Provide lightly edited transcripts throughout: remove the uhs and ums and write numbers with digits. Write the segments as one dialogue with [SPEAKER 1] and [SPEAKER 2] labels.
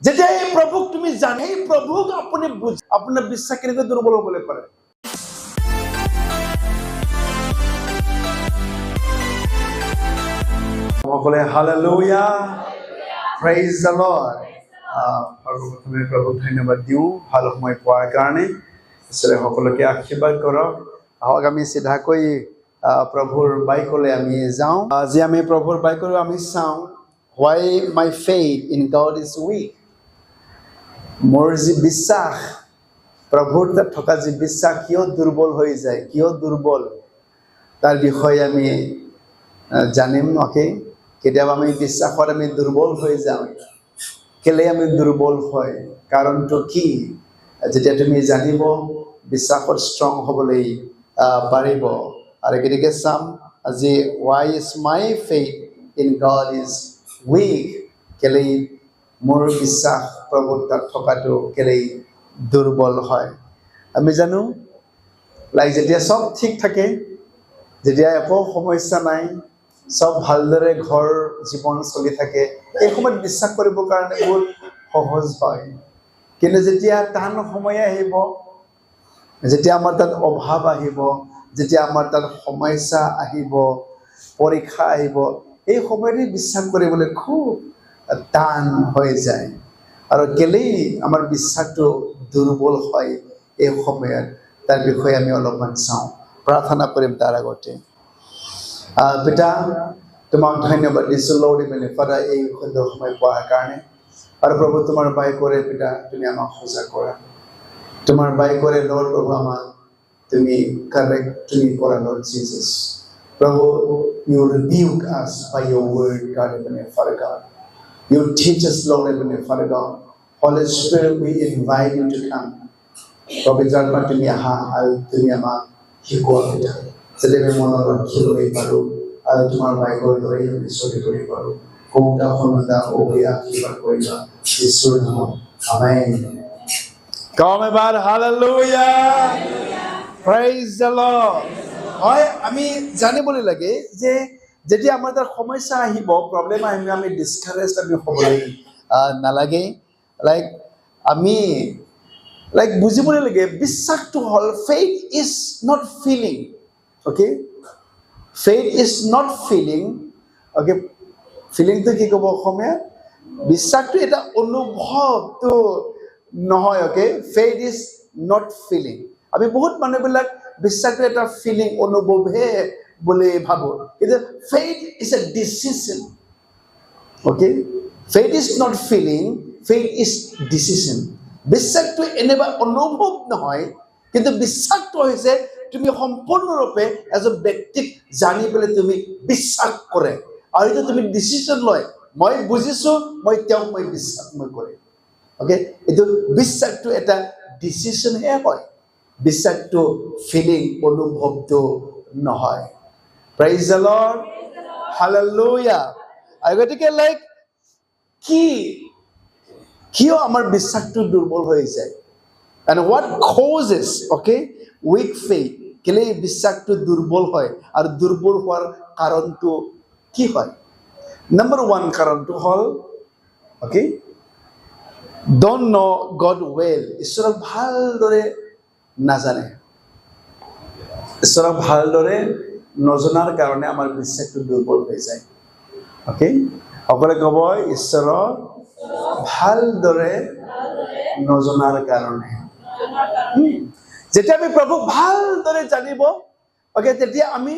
[SPEAKER 1] যেতিয়া এই প্ৰভুক তুমি জানে, এই প্ৰভুক আপুনি বুজ, আপোনাৰ বিশ্বাস কেনেকৈ দুৰ্বল হ'বলৈ পাৰে। সকলে হালেলুয়া, প্ৰেইজ দ্য লৰ্ড। সৰ্বপ্ৰথমে প্ৰভুক ধন্যবাদ দিওঁ ভাল সময় পোৱাৰ কাৰণে। ঈশ্বৰে সকলোকে আশীৰ্বাদ কৰক। আহক আমি চিধাকৈ প্ৰভুৰ বাইকলৈ আমি যাওঁ। আজি আমি প্ৰভুৰ বাইকলৈ আমি চাওঁ, why my faith in God is weak। মোৰ যি বিশ্বাস, প্ৰভুৰ তাত থকা যি বিশ্বাস কিয় দুৰ্বল হৈ যায়, কিয় দুৰ্বল, তাৰ বিষয়ে আমি জানিম। কেতিয়াবা আমি বিশ্বাসত আমি দুৰ্বল হৈ যাওঁ। কেলে আমি দুৰ্বল হয়, কাৰণটো কি? যেতিয়া তুমি জানিব, বিশ্বাসত ষ্ট্ৰং হ'বলৈ পাৰিব। আৰু গতিকে চাম আজি, why is my faith in God is weak। কেলে মোৰ বিশ্বাস প্ৰভুৰ তাত থকাটো কেলে দুৰ্বল হয়। আমি জানো, যেতিয়া চব ঠিক থাকে, যেতিয়া একো সমস্যা নাই, চব ভালদৰে ঘৰ জীৱন চলি থাকে, এই সময়ত বিশ্বাস কৰিবৰ কাৰণে বহুত সহজ হয়। কিন্তু যেতিয়া টান সময় আহিব, যেতিয়া আমাৰ তাত অভাৱ আহিব, যেতিয়া আমাৰ তাত সমস্যা আহিব, পৰীক্ষা আহিব, এই সময়তে বিশ্বাস কৰিবলৈ খুব টান হৈ যায়। আৰু কেলেই আমাৰ বিশ্বাসটো দুৰ্বল হয় এই সময়ত, তাৰ বিষয়ে আমি অলপমান চাওঁ। প্ৰাৰ্থনা কৰিম তাৰ আগতে। পিতা, তোমাক ধন্যবাদ দিছোঁ লৰ্ড ইভেনে ফাদাৰ, এই সুন্দৰ সময় পোৱাৰ কাৰণে। আৰু প্ৰভু তোমাৰ বাইকৰে পিতা তুমি আমাক সজাগ কৰা, তোমাৰ বাইকৰে লৰ্ড প্ৰভু আমাক তুমি কাৰেক্ট তুমি কৰা লৰ্ড জিজাছ। প্ৰভু, you rebuke us by your word, God heavenly Father God. You teach us, Lord heavenly Father God. Holy Spirit, we invite you to come. পবিত্ৰ আত্মা তুমি আহা আৰু তুমি আমাক শিকোৱা পিতা, যাতে আমি মনত ৰাখিবলৈ পাৰোঁ আৰু তোমাৰ বাইকৰ দৰে আমি চলি কৰিব পাৰোঁ। কৌতা শুনোতা অভি আশীৰ্বাদ কৰিবা যীশুৰ নামত, আমেন। কম এবাৰ হালেলুয়া, প্ৰেইজ দ্য লৰ্ড। হয়, আমি জানিবলৈ লাগে যে যেতিয়া আমাৰ তাত সমস্যা আহিব, প্ৰব্লেম আহিব, আমি ডিছকাৰেজ আমি হ'বলৈ নালাগে। আমি বুজিবলৈ লাগে, বিশ্বাসটো হ'ল faith is not feeling. Faith is not feeling. ফিলিংটো কি ক'ব অসমীয়াত? বিশ্বাসটো এটা অনুভৱটো নহয়। Faith is not feeling. আমি বহুত মানুহবিলাক বিশ্বাসটো এটা ফিলিং, অনুভৱহে বুলি ভাবোঁ, কিন্তু faith is a decision. Faith is not feeling, faith is decision. বিশ্বাসটো এনেবা অনুভৱ নহয়, কিন্তু বিশ্বাসটো হৈছে তুমি সম্পূৰ্ণৰূপে এজন ব্যক্তিক জানি পেলাই তুমি বিশ্বাস কৰে, আৰু এইটো তুমি ডিচিশ্যন লয়, মই বুজিছোঁ, মই তেওঁক মই বিশ্বাস মই কৰিম। এইটো বিশ্বাসটো এটা ডিচিশ্যনহে হয়, বিশ্বাসটো ফিলিং, অনুভৱটো নহয়। Praise the lord, hallelujah. আৰু গতিকে কিয় আমাৰ বিশ্বাসটো দুৰ্বল হৈ যায়? And what causes weak faith? কেলে বিশ্বাসটো দুৰ্বল হয়, আৰু দুৰ্বল হোৱাৰ কাৰণটো কি হয়? নম্বৰ 1 কাৰণটো হ'ল don't know God well। ঈশ্বৰক ভালদৰে নাজানে। ঈশ্বৰক ভালদৰে নজনাৰ কাৰণে আমাৰ বিশ্বাসটো দুৰ্বল হৈ যায়। সকলোৱে ক'ব, ঈশ্বৰক ভালদৰে নজনাৰ কাৰণে। যেতিয়া আমি প্ৰভুক ভালদৰে জানিব, তেতিয়া আমি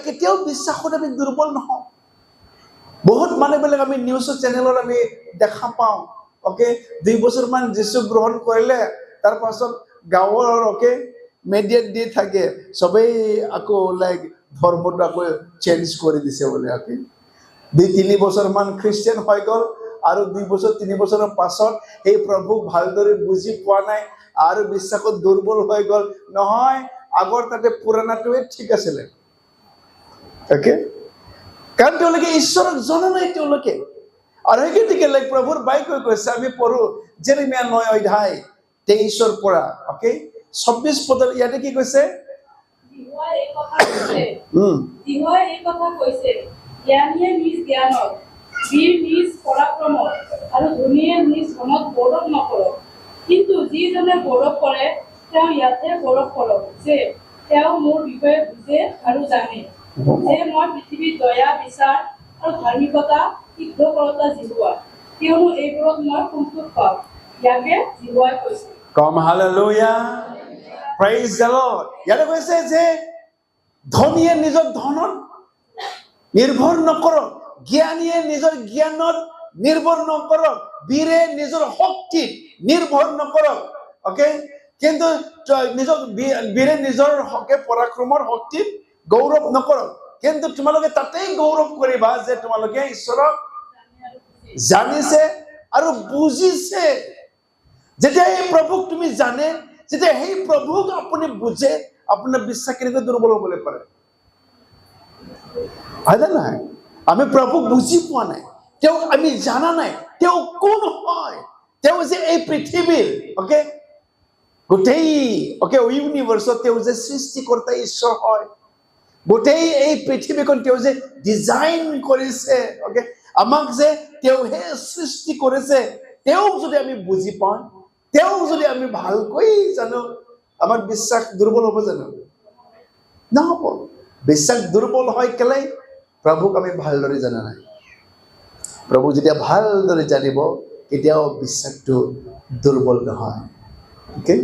[SPEAKER 1] কেতিয়াও বিশ্বাসত আমি দুৰ্বল নহওঁ। বহুত মানুহবিলাক আমি নিউজ চেনেলত আমি দেখা পাওঁ, 2 বছৰমান যীশু গ্ৰহণ কৰিলে, তাৰ পাছত গাঁৱৰ মেডিয়াত দি থাকে, চবেই আকৌ ধৰ্মটো আকৌ চেঞ্জ কৰি দিছে বোলে। 2-3 বছৰমান খ্ৰীষ্টিয়ান হৈ গ'ল, আৰু 2 বছৰ 3 বছৰৰ পাছত সেই প্ৰভুক ভালদৰে বুজি পোৱা নাই আৰু বিশ্বাসত দুৰ্বল হৈ গ'ল। নহয়, আগৰ তাতে পুৰণাটোৱে ঠিক আছিলে। কাৰণ তেওঁলোকে ঈশ্বৰক জনা নাই তেওঁলোকে। আৰু সেই গতিকে প্ৰভুৰ বাইকৈ কৈছে, আমি পঢ়ো জেৰেমিয়া 9 অধ্যায় 23 পৰা 26 পদত, ইয়াতে কি কৈছে?
[SPEAKER 2] বীৰ নিজ পৰাক্ৰমত আৰু ধনীয়ে নিজ ধনত গৌৰৱ নকৰক, কিন্তু যিজনে গৌৰৱ কৰে তেওঁ ইয়াতে গৌৰৱ কৰক যে তেওঁ মোৰ বিষয়ে বুজে আৰু জানে যে মই পৃথিৱীত দয়া, বিচাৰ আৰু ধাৰ্মিকতা সিদ্ধকৰতা জিহুৱা, কিয়নো এইবোৰত মই সন্তোষ পাওঁ। ইয়াকে জিহুৱাই কৈছে।
[SPEAKER 1] Come hallelujah. Praise the Lord. ইয়াতে কৈছে যে ধনীয়ে নিজৰ ধনত নিৰ্ভৰ নকৰক, জ্ঞানীয়ে নিজৰ জ্ঞানত নিৰ্ভৰ নকৰক, বীৰে নিজৰ শক্তিত নিৰ্ভৰ নকৰক। ওকে, কিন্তু নিজৰ বীৰে নিজৰ পৰাক্ৰমৰ শক্তিত গৌৰৱ নকৰক, কিন্তু তোমালোকে তাতেই গৌৰৱ কৰিবা যে তোমালোকে ঈশ্বৰক জানিছে আৰু বুজিছে। যেতিয়া এই প্ৰভুক তুমি জানে, যেতিয়া সেই প্ৰভুক আপুনি বুজে, আপোনাৰ বিশ্বাস কেনেকৈ দুৰ্বল হ'বলৈ পাৰে? হয় নাই? আমি প্ৰভুক বুজি পোৱা নাই, তেওঁক আমি জানা নাই, তেওঁ কোন হয়, তেওঁ যে এই পৃথিৱীৰ গোটেই ইউনিভাৰ্চত তেওঁ যে সৃষ্টিকৰ্তা ঈশ্বৰ হয়, গোটেই এই পৃথিৱীখন তেওঁ যে ডিজাইন কৰিছে, আমাক যে তেওঁহে সৃষ্টি কৰিছে, তেওঁক যদি আমি বুজি পাওঁ, তেওঁক যদি আমি ভালকৈ জানো, আমাৰ বিশ্বাস দুৰ্বল হ'ব জানো? নহ'ব। বিশ্বাস দুৰ্বল হয় কেলে? প্ৰভুক আমি ভালদৰে জানা নাই। প্ৰভুক যেতিয়া ভালদৰে জানিব, কেতিয়াও বিশ্বাসটো দুৰ্বল নহয়। অ'কে,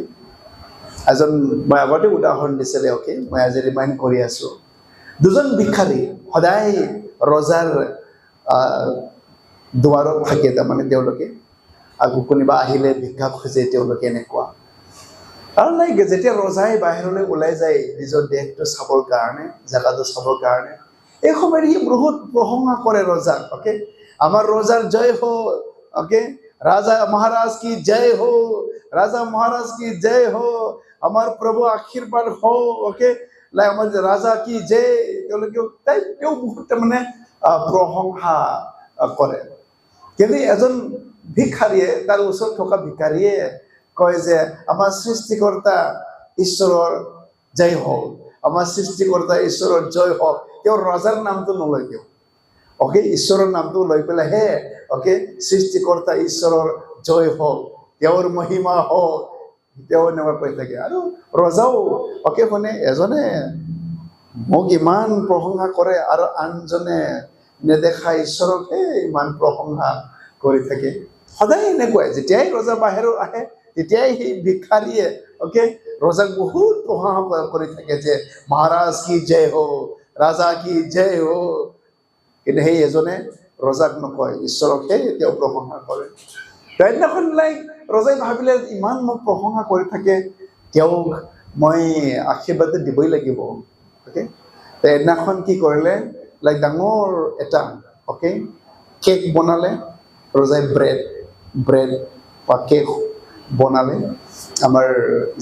[SPEAKER 1] এজন মই আগতে উদাহৰণ দিছিলে, মই আজি ৰিমাইণ্ড কৰি আছো। দুজন ভিক্ষাৰী সদায় ৰজাৰ দুৱাৰত থাকে, তাৰমানে তেওঁলোকে আকৌ কোনোবা আহিলে ভিক্ষা খোজে, তেওঁলোকে এনেকুৱা। আৰু যেতিয়া ৰজাই বাহিৰলৈ ওলাই যায় নিজৰ দেশটো চাবৰ কাৰণে, জেগাটো চাবৰ কাৰণে, এই সময়ত সি বহুত প্ৰশংসা কৰে ৰজাক। আমাৰ ৰজাৰ জয় হো, ৰাজা মহাৰাজ কি জয় হো, ৰাজা মহাৰাজ কি জয় হো, আমাৰ প্ৰভু আশীৰ্বাদ হো, আমাৰ ৰাজা কি জয়। তেওঁ বহুত তাৰমানে প্ৰশংসা কৰে। কিন্তু এজন ভিক্ষাৰীয়ে, তাৰ ওচৰত থকা ভিক্ষাৰীয়ে কয় যে আমাৰ সৃষ্টিকৰ্তা ঈশ্বৰৰ জয় হওক, আমাৰ সৃষ্টিকৰ্তা ঈশ্বৰৰ জয় হওক। তেওঁ ৰজাৰ নামটো নলয়, তেওঁ ঈশ্বৰৰ নামটো লৈ পেলাইহে সৃষ্টিকৰ্তা ঈশ্বৰৰ জয় হওক, তেওঁৰ মহিমা হওক, তেওঁ এনেকুৱা কৈ থাকে। আৰু ৰজাও শুনে, এজনে মোক ইমান প্ৰশংসা কৰে আৰু আনজনে নেদেখা ঈশ্বৰকহে ইমান প্ৰশংসা কৰি থাকে। সদায় এনেকুৱাই, যেতিয়াই ৰজা বাহিৰত আহে তেতিয়াই সেই ভিক্ষাৰীয়ে ৰজাক বহুত প্ৰশংসা কৰি থাকে যে মহাৰাজ কি জয় হো, ৰাজা কি জয় হো। কিন্তু সেই এজনে ৰজাক নকয়, ঈশ্বৰকহে তেওঁ প্ৰশংসা কৰে। সেইদিনাখন ৰজাই ভাবিলে, ইমান মোক প্ৰশংসা কৰি থাকে, তেওঁক মই আশীৰ্বাদ দিবই লাগিব। সেইদিনাখন কি কৰিলে, ডাঙৰ এটা কেক বনালে ৰজাই। ব্ৰেড বা কেক বনালে। আমাৰ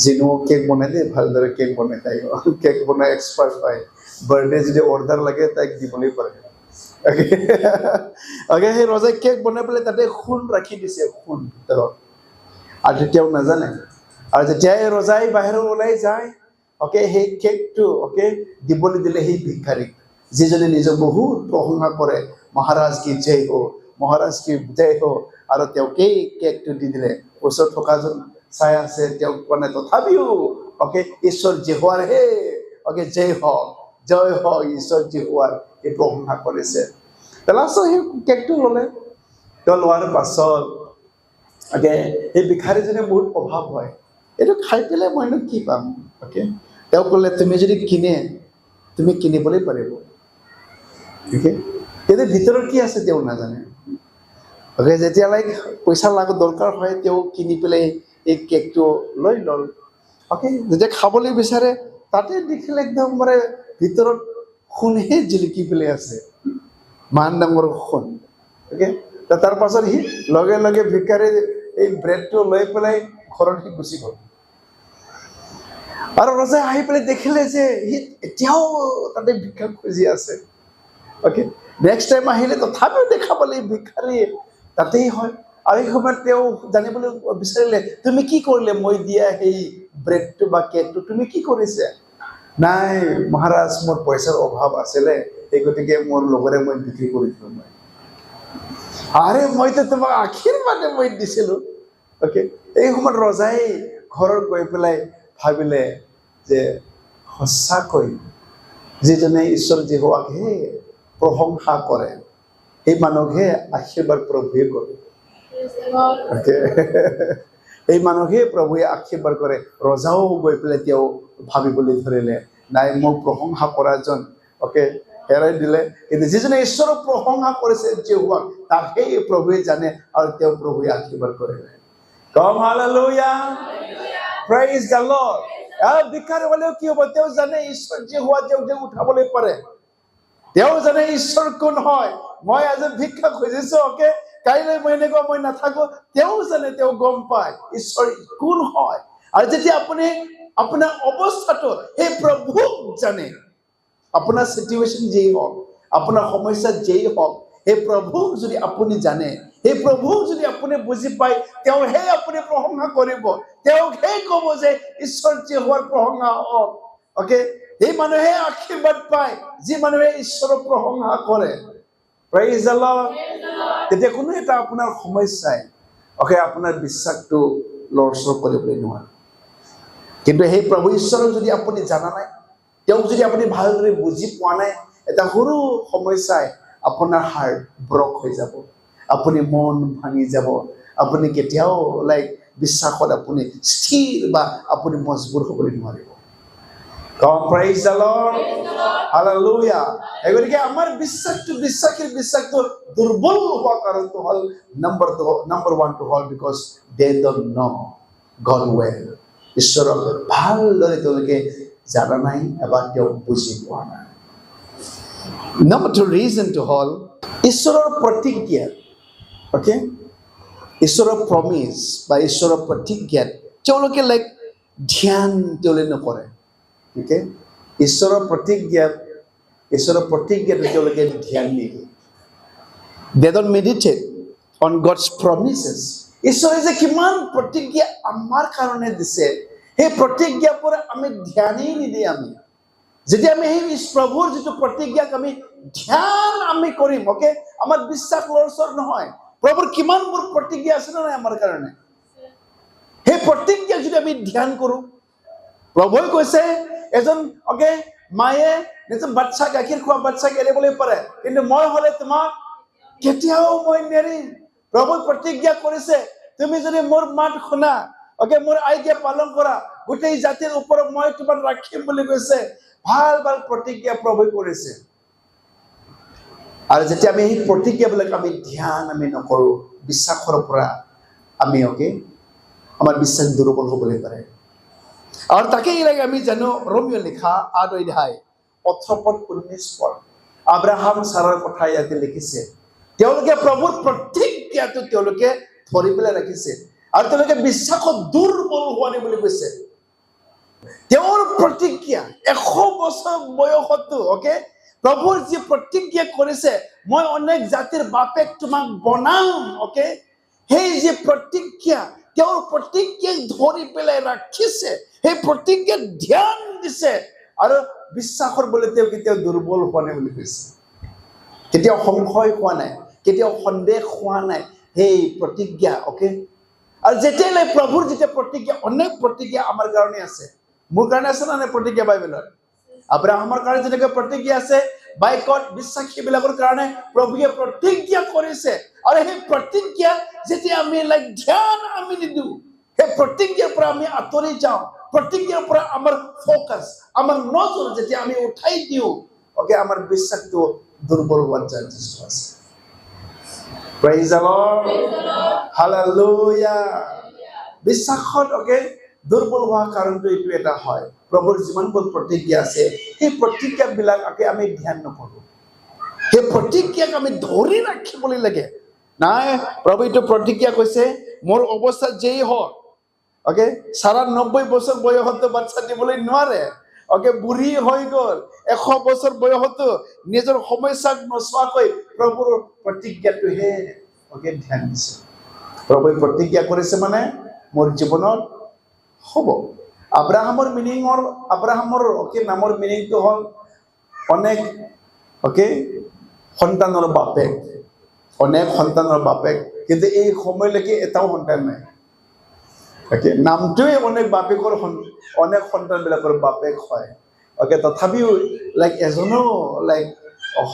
[SPEAKER 1] যিনো কেক বনাই দেই, ভালদৰে কেক বনাই, তাই কেক বনাই এক্সপাৰ্ট হয়। বাৰ্থডে যদি অৰ্ডাৰ লাগে তাইক দিবলৈ পাৰে। সেই ৰজাই কেক বনাই পেলাই তাতে সোণ ৰাখি দিছে, সোণ ভিতৰত। আৰু তেতিয়াও নাজানে। আৰু যেতিয়াই ৰজাই বাহিৰত ওলাই যায়, সেই কেকটো দিবলৈ দিলে সেই ভিক্ষাৰীক, যিজনে নিজক বহুত প্ৰশংসা কৰে, মহাৰাজ কি জয় হো, মহাৰাজ কি জয় হো। আৰু তেওঁক এই কেকটো দি দিলে। ওচৰত থকাজন চাই আছে, তেওঁক মানে তথাপিও ঈশ্বৰ জিহুৱাৰ হে জয় হওক, জয় হওক, ঈশ্বৰ জিহুৱাৰ এই প্ৰশংসা কৰিছে। লাষ্টত সেই কেকটো ল'লে। তেওঁ লোৱাৰ পাছত এই ভিক্ষাৰীজনে বহুত প্ৰভাৱ হয়, এইটো খাই পেলাই মইনো কি পাম। তেওঁ ক'লে, তুমি যদি কিনে, তুমি কিনিবলৈ পাৰিব। কিন্তু ভিতৰত কি আছে তেওঁ নাজানে। যেতিয়া পইচা দৰকাৰ হয়, তেওঁ কিনি পেলাই এই কেকটো লৈ ল'ল। যেতিয়া খাবলৈ বিচাৰে, তাতে দেখিলে একদম ভিতৰত সোণহে জিলিকি পেলাই আছে, মান ডাঙৰ সোণ। তাৰ পাছত সি লগে লগে ভিক্ষাৰী এই ব্ৰেডটো লৈ পেলাই ঘৰত সি গুচি গ'ল। আৰু ৰজাই আহি পেলাই দেখিলে যে সি এতিয়াও তাতে ভিক্ষা খুজি আছে। নেক্সট টাইম আহিলে তথাপিও দেখা পালে ভিক্ষাৰী তাতেই হয়। আৰু এই সময়ত তেওঁ জানিবলৈ বিচাৰিলে, তুমি কি কৰিলে মই দিয়া সেই ব্ৰেডটো বা কেকটো, তুমি কি কৰিছে? নাই মহাৰাজ, মোৰ পইচাৰ অভাৱ আছিলে, এই গতিকে মোৰ লগৰে মই বিক্ৰী কৰি দিলোঁ। আৰে মইতো তোমাক আশীৰ্বাদে মই দিছিলোঁ। অ'কে, এই সময়ত ৰজাই ঘৰত গৈ পেলাই ভাবিলে যে সঁচাকৈ যিজনে ঈশ্বৰ যীশুৱাকহে প্ৰশংসা কৰে সেই মানুহকহে আশীৰ্বাদ প্ৰভুৱে কৰে। অ'কে, এই মানুহকহে প্ৰভুৱে আশীৰ্বাদ কৰে। ৰজাও গৈ পেলাই তেওঁ ভাবিবলৈ ধৰিলে, নাই মোক প্ৰশংসা কৰাজন অ'কে হেৰাই দিলে, কিন্তু যিজনে ঈশ্বৰক প্ৰশংসা কৰিছে যীশুৱাক তাকহে প্ৰভুৱে জানে আৰু তেওঁ প্ৰভুৱে আশীৰ্বাদ কৰিলে। Come hallelujah, praise the Lord. ভিক্ষাৰী হ'লেও কি হ'ব, তেওঁ জানে ঈশ্বৰ যীশুৱা তেওঁক উঠাবলৈ পাৰে। তেওঁ জানে ঈশ্বৰ কোন হয়। মই আজি ভিক্ষা খুজিছো, অ'কে, কাইলৈ মই এনেকুৱা মই নাথাকো, তেওঁ জানে, তেওঁ গম পায় ঈশ্বৰ কোন হয়। আৰু যেতিয়া আপুনি আপোনাৰ অৱস্থাটো সেই প্ৰভুক জানে, আপোনাৰ চিটুৱেশ্যন যেই হওক, আপোনাৰ সমস্যা যেই হওক, সেই প্ৰভুক যদি আপুনি জানে, সেই প্ৰভুক যদি আপুনি বুজি পায়, তেওঁহে আপুনি প্ৰশংসা কৰিব, তেওঁকহে ক'ব যে ঈশ্বৰ যীশুৱাৰ প্ৰশংসা হওক। অ'কে, সেই মানুহে আশীৰ্বাদ পায় যি মানুহে ঈশ্বৰক প্ৰশংসা কৰে। Praise the lord. তেতিয়া কোনো এটা আপোনাৰ সমস্যাই অ'কে আপোনাৰ বিশ্বাসটো লৰচৰ কৰিবলৈ নোৱাৰে। কিন্তু সেই প্ৰভু ঈশ্বৰক যদি আপুনি জানা নাই, তেওঁক যদি আপুনি ভালদৰে বুজি পোৱা নাই, এটা সৰু সমস্যাই আপোনাৰ হাৰ্ট ব্ৰক হৈ যাব, আপুনি মন ভাঙি যাব, আপুনি কেতিয়াও বিশ্বাসত আপুনি স্থিৰ বা আপুনি মজবুত হ'বলৈ নোৱাৰিব। Come, praise the Lord. Hallelujah. গতিকে আমাৰ বিশ্বাসীৰ বিশ্বাসটো দুৰ্বল হোৱাৰ কাৰণটো হ'ল number one টো হ'ল because they don't know God well. ঈশ্বৰক ভালদৰে তেওঁলোকে জানা নাই বা তেওঁক বুজি পোৱা নাই। Number two reason to হ'ল ঈশ্বৰৰ প্ৰতিজ্ঞা। অ'কে, ঈশ্বৰৰ প্ৰমিছ বা ঈশ্বৰৰ প্ৰতিজ্ঞাত তেওঁলোকে ধ্যান তেওঁলোকে নকৰে। অ'কে, ঈশ্বৰৰ প্ৰতিজ্ঞাটো তেওঁলোকে ধ্যান নিদিয়ে। They don't meditate on God's promises. ঈশ্বৰে যে কিমান প্ৰতিজ্ঞা আমাৰ কাৰণে দিছে, সেই প্ৰতিজ্ঞাবোৰ আমি ধ্যানেই নিদিয়ে। আমি যেতিয়া আমি সেই প্ৰভুৰ যিটো প্ৰতিজ্ঞাক আমি ধ্যান আমি কৰিম, অ'কে, আমাৰ বিশ্বাস লৰচৰ নহয়। প্ৰভুৰ কিমানবোৰ প্ৰতিজ্ঞা আছে নে নাই আমাৰ কাৰণে, সেই প্ৰতিজ্ঞাক যদি আমি ধ্যান কৰোঁ, প্ৰভুৱে কৈছে এজন অ'কে মায়ে নিজৰ বাচ্চা গাখীৰ খোৱা বাচ্চাক এৰিবলৈ পাৰে, কিন্তু মই হ'লে তোমাক কেতিয়াও মই নেৰিম। প্ৰভুৱে প্ৰতিজ্ঞা কৰিছে, তুমি যদি মোৰ মাত শুনা, অ'কে, মোৰ আজ্ঞা পালন কৰা, গোটেই জাতিৰ ওপৰত মই তোমাক ৰাখিম বুলি কৈছে। ভাল ভাল প্ৰতিজ্ঞা প্ৰভুৱে কৰিছে। আৰু যেতিয়া আমি সেই প্ৰতিজ্ঞাবিলাক আমি ধ্যান আমি নকৰোঁ, বিশ্বাসৰ পৰা আমি অ'কে আমাৰ বিশ্বাস দুৰ্বল হ'বলৈ পাৰে। আৰু তাকেই আমি জানো ৰোমিঅ লিখা 8 অধ্যায় 18-19 আব্ৰাহাম ছাৰাৰ কথা ইয়াতে লিখিছে। তেওঁলোকে প্ৰভুৰ প্ৰতিজ্ঞাটো তেওঁলোকে ধৰি পেলাই ৰাখিছে আৰু তেওঁলোকে বিশ্বাসত দুৰ্বল হোৱা নাই বুলি কৈছে। তেওঁৰ প্ৰতিজ্ঞা 100 বছৰ বয়সতো অ'কে প্ৰভুৰ যি প্ৰতিজ্ঞা কৰিছে, মই অনেক জাতিৰ বাপেক তোমাক বনাম, অ'কে, সেই যি প্ৰতিজ্ঞা, তেওঁৰ প্ৰতিজ্ঞাক ধৰি পেলাই ৰাখিছে, সেই প্ৰতিজ্ঞাত ধ্যান দিছে আৰু বিশ্বাসৰ বলে তেওঁ কেতিয়াও দুৰ্বল হোৱা নাই বুলি কৈছে। কেতিয়াও সংশয় হোৱা নাই, কেতিয়াও সন্দেহ হোৱা নাই সেই প্ৰতিজ্ঞা। অ'কে, আৰু যেতিয়ালৈ প্ৰভুৰ যেতিয়া প্ৰতিজ্ঞা, অনেক প্ৰতিজ্ঞা আমাৰ কাৰণে আছে, মোৰ কাৰণে আছে না প্ৰতিজ্ঞা বাইবেলত। আব্ৰাহামৰ কাৰণে যেনেকৈ প্ৰতিজ্ঞা আছে, বাইকত বিশ্বাসীবিলাকৰ কাৰণে প্ৰভুৱে প্ৰতিজ্ঞা কৰিছে। আৰু সেই প্ৰতিজ্ঞা যেতিয়া আমি ধ্যান আমি নিদিওঁ, সেই প্ৰতিজ্ঞাৰ পৰা আমি আঁতৰি যাওঁ, প্ৰতিজ্ঞাৰ পৰা আমাৰ ফ'কাছ, আমাৰ নজৰ যেতিয়া আমি উঠাই দিওঁ, অ'কে, আমাৰ বিশ্বাসটো দুৰ্বল হোৱাৰ চান্সেছটো আছে। Praise the lord, hallelujah. বিশ্বাসত অ'কে দুৰ্বল হোৱাৰ কাৰণটো এইটো এটা হয়, প্ৰভুৰ যিমানবোৰ প্ৰতিজ্ঞা আছে সেই প্ৰতিজ্ঞাবিলাক আমি ধ্যান নকৰোঁ। সেই প্ৰতিজ্ঞাক আমি ধৰি ৰাখিবলৈ লাগে। নাই, প্ৰভু এইটো প্ৰতিজ্ঞা কৈছে, মোৰ অৱস্থা যেই হওক, অ'কে, ছাৰা 90 বছৰ বয়সতো বাচ্চা দিবলৈ নোৱাৰে, অ'কে, বুঢ়ী হৈ গ'ল, 100 বছৰ বয়সতো নিজৰ সমস্যাক নচোৱাকৈ প্ৰভুৰ প্ৰতিজ্ঞাটোহে অ'কে ধ্যান দিছে। প্ৰভুৱে প্ৰতিজ্ঞা কৰিছে মানে মোৰ জীৱনত হ'ব। আব্ৰাহামৰ অ'কে নামৰ মিনিংটো হ'ল অনেক অ'কে সন্তানৰ বাপেক। অনেক সন্তানৰ বাপেক, কিন্তু এই সময়লৈকে এটাও সন্তান নাই। অ'কে, নামটোৱে অনেক বাপেকৰ অনেক সন্তানবিলাকৰ বাপেক হয়। অ'কে, তথাপিও এজনো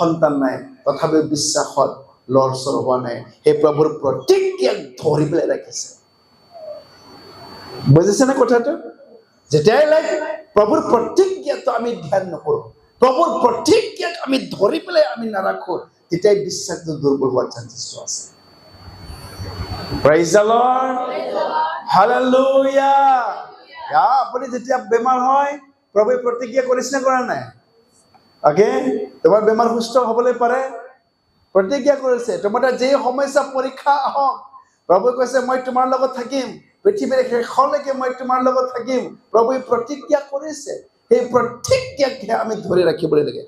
[SPEAKER 1] সন্তান নাই, তথাপিও বিশ্বাসত লৰচৰ হোৱা নাই। সেই প্ৰভুৰ প্ৰতিজ্ঞাক ধৰি পেলাই ৰাখিছে। বুজিছেনে কথাটো? যেতিয়াই প্ৰভুৰ প্ৰতিজ্ঞাটো আমি ধ্যান নকৰোঁ, প্ৰভুৰ প্ৰতিজ্ঞাক আমি ধৰি পেলাই আমি নাৰাখোঁ, তেতিয়াই বিশ্বাসটো দুৰ্বল হোৱাৰ চান্সেছটো আছে। Praise the Lord. Hallelujah. আপুনি যেতিয়া বেমাৰ হয়, প্ৰভুৱে প্ৰতিজ্ঞা কৰিছে নে কৰা নাই? অ'কে, তোমাৰ বেমাৰ সুস্থ হ'বলৈ পাৰে, প্ৰতিজ্ঞা কৰিছে। তোমাৰ যি সমস্যা পৰীক্ষা আহক, প্ৰভুৱে কৈছে মই তোমাৰ লগত থাকিম, পৃথিৱীৰ শেষলৈকে মই তোমাৰ লগত থাকিম। প্ৰভুৱে প্ৰতিজ্ঞা কৰিছে। সেই প্ৰতিজ্ঞাকে আমি ধৰি ৰাখিবলৈ লাগে।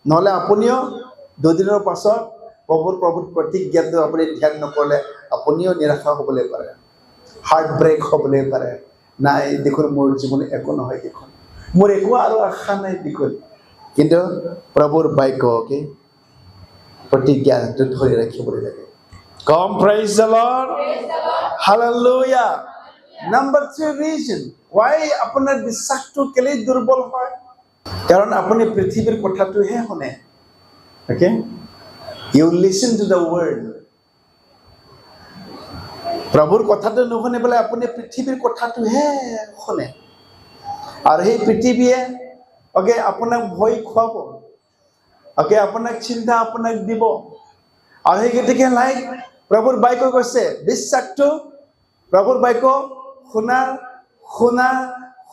[SPEAKER 1] নহ'লে আপুনিও দুদিনৰ পাছত প্ৰভুৰ প্ৰতিজ্ঞাটো আপুনি ধ্যান নকৰিলে আপুনিও নিৰাশা হ'বলৈ পাৰে, হাৰ্ট ব্ৰেক হ'বলৈ পাৰে। নাই দেখোন মোৰ জীৱন একো নহয়, দেখোন মোৰ একো আৰু আশা নাই দেখোন। কিন্তু প্ৰভুৰ বাক্যকে প্ৰতিজ্ঞাটো ধৰি ৰাখিবলৈ লাগে। Come, praise the Lord. Hallelujah. Number 3 reason why আপোনাৰ বিশ্বাসটো কেলে দুৰ্বল হয়, কাৰণ আপুনি পৃথিৱীৰ কথাটোহে শুনে। Okay, you listen to the word. প্ৰভুৰ কথাটো নুশুনে বোলে আপুনি পৃথিৱীৰ কথাটোহে শুনে, আৰু সেই পৃথিৱীয়ে আপোনাক ভয় খুৱাব, আপোনাক চিন্তা আপোনাক দিব। আৰু সেই গতিকে প্ৰভুৰ বাক্য কৈছে বিশ্বাসটো, প্ৰভুৰ বাক্য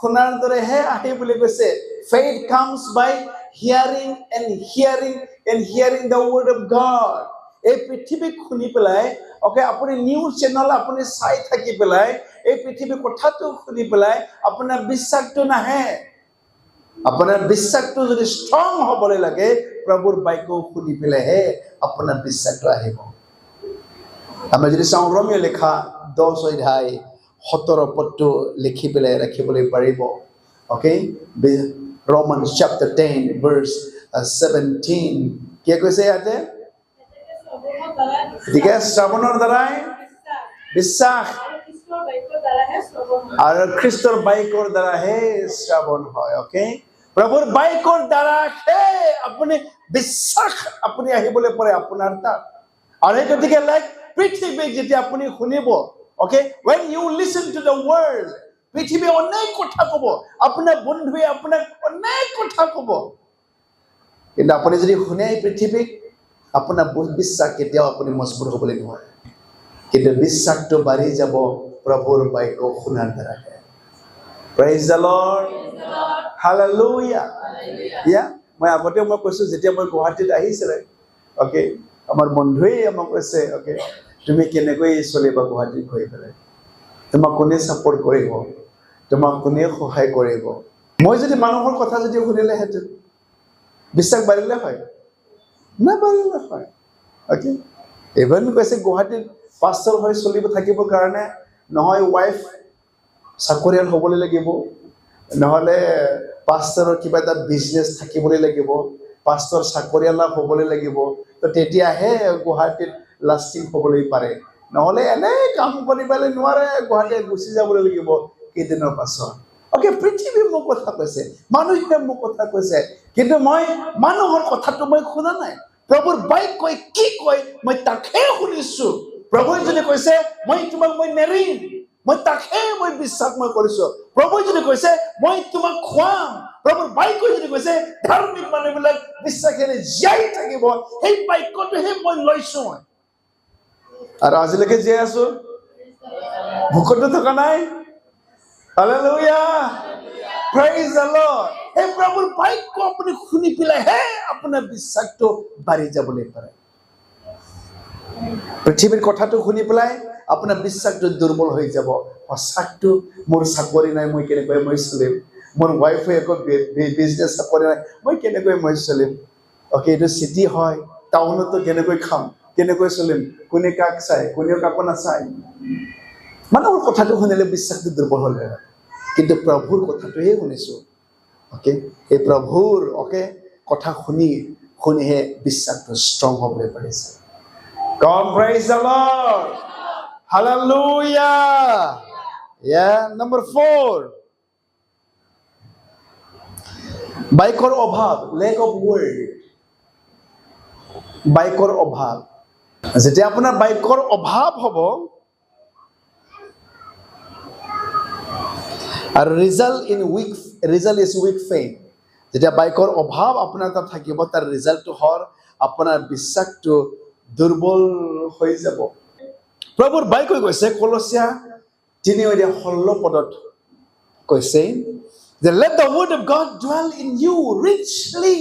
[SPEAKER 1] শুনাৰ দৰেহে আহে বুলি কৈছে। Faith comes by hearing and hearing and hearing the word of God. এই পৃথিৱীক শুনি পেলাই আপুনি নিউজ চেনেল আপুনি চাই থাকি পেলাই এই পৃথিৱীৰ কথাটো শুনি পেলাই আপোনাৰ বিশ্বাসটো নাহে। আপোনাৰ বিশ্বাসটো যদি ষ্ট্ৰং হ'বলৈ লাগে, প্ৰভুৰ বাক্য শুনি পেলাইহে আপোনাৰ বিশ্বাসটো আহিব। আমি যদি চাওঁ ৰোমীয় লেখা 10 অধ্যায় 17 পদটো লিখি পেলাই ৰাখিবলৈ পাৰিব। অ'কে, Romans chapter 10 verse 17 কি কৈছে ইয়াতে? গতিকে শ্ৰৱণৰ দ্বাৰাই বিশ্বাস আৰু খ্ৰীষ্টৰ বাক্যৰ দ্বাৰাহে শ্ৰৱণ হয়। অ'কে, প্ৰভুৰ বাক্যৰ দ্বাৰাহে আপুনি বিশ্বাস আপুনি আহিবলৈ পাৰে আপোনাৰ তাত। আৰু এই গতিকে পৃথিৱীক যেতিয়া আপুনি শুনিব, okay, when you listen to the world, পৃথিৱীয়ে অনেক কথা ক'ব, আপোনাৰ বন্ধুৱে আপোনাক অনেক কথা ক'ব, কিন্তু আপুনি যদি শুনে পৃথিৱীক, আপোনাৰ বিশ্বাস কেতিয়াও আপুনি মজবুত হ'বলৈ নোৱাৰে। কিন্তু বিশ্বাসটো বাঢ়ি যাব প্ৰভুৰ বাক্য শুনাৰ দ্বাৰাহে। Praise the Lord. Hallelujah. মই আগতে কৈছোঁ, যেতিয়া মই গুৱাহাটীত আহিছিলে, অ'কে, আমাৰ বন্ধুৱে আমাক কৈছে, অ'কে, তুমি কেনেকৈ চলিবা গুৱাহাটীত গৈ পেলাই, তোমাক কোনে ছাপোৰ্ট কৰিব, তোমাক কোনে সহায় কৰিব। মই যদি মানুহৰ কথা যদি শুনিলেহেঁতেন, বিশ্বাস বাঢ়িলে হয়? নাবাঢ়িলে হয়। অ'কে, ইভেন কৈছে গুৱাহাটীত পাষ্টাৰ হৈ চলিব থাকিবৰ কাৰণে নহয় ৱাইফ চাকৰিয়াল হ'বলৈ লাগিব, নহ'লে পাষ্টাৰৰ কিবা এটা বিজনেছ থাকিবলৈ লাগিব, পাষ্টাৰ চাকৰিয়াল হ'বলৈ লাগিব, তো তেতিয়াহে গুৱাহাটীত লাষ্টিং হ'বলৈ পাৰে। নহ'লে এনেই কাম কৰিবলৈ নোৱাৰে, গুৱাহাটীত গুচি যাবলৈ লাগিব কেইদিনৰ পাছত। অ'কে, পৃথিৱীয়ে মোক কথা কৈছে, মানুহে মোক কথা কৈছে, কিন্তু মই মানুহৰ কথাটো মই শুনা নাই। প্ৰভুৰ বাক্যই কি কয় মই তাকহে শুনিছো। প্ৰভুৱে যদি কৈছে মই তোমাক নেৰিম, মই তাকহে মই বিশ্বাস কৰিছো। প্ৰভুৱে যদি কৈছে মই তোমাক খুৱাম, প্ৰভুৰ বাক্যই যদি কৈছে ধাৰ্মিক মানুহবিলাক বিশ্বাসেৰে জীয়াই থাকিব, সেই বাক্যটোহে মই লৈছো। আৰু আজিলৈকে জীয়াই আছো, ভোকতো থকা নাই। Hallelujah. Praise the Lord. এই প্ৰভুৰ বাক্য আপুনি শুনি পেলাইহে আপোনাৰ বিশ্বাসটো বাঢ়ি যাবলৈ পাৰে। পৃথিৱীৰ কথাটো শুনি পেলাই আপোনাৰ বিশ্বাসটো দুৰ্বল হৈ যাব। সঁচাটো মোৰ চাকৰি নাই, মই কেনেকৈ মই চলিম, মোৰ ৱাইফে একো বিজনেছ চাকৰি নাই, মই কেনেকৈ মই চলিম। অ'কে, এইটো চিটি হয়, টাউনতো কেনেকৈ খাম, কেনেকৈ চলিম, কোনে কাক চাই, কোনেও কাকো নাচায়। মানুহৰ কথাটো শুনিলে বিশ্বাসটো দুৰ্বল হ'লে, কিন্তু প্ৰভুৰ কথাটোহে শুনিছো। অ'কে, এই প্ৰভুৰ কথা শুনিহে বিশ্বাসটো ষ্ট্ৰং হ'বলৈ পাৰিছে। Come, praise the Lord. Hallelujah. Yeah. Number 4. বাক্যৰ অভাৱ, lack of word. বাক্যৰ অভাৱ। যেতিয়া আপোনাৰ বাক্যৰ অভাৱ হ'ব আৰু result is weak faith. যেতিয়া বাক্যৰ অভাৱ আপোনাৰ তাত থাকিব তাৰ ৰিজাল্টটো হ'ল আপোনাৰ বিশ্বাসটো দুৰ্বল হৈ যাব। প্ৰভুৰ বাক্যই কৈছে কলছিয়া 3:16 কৈছে যে let the word of God dwell in you richly.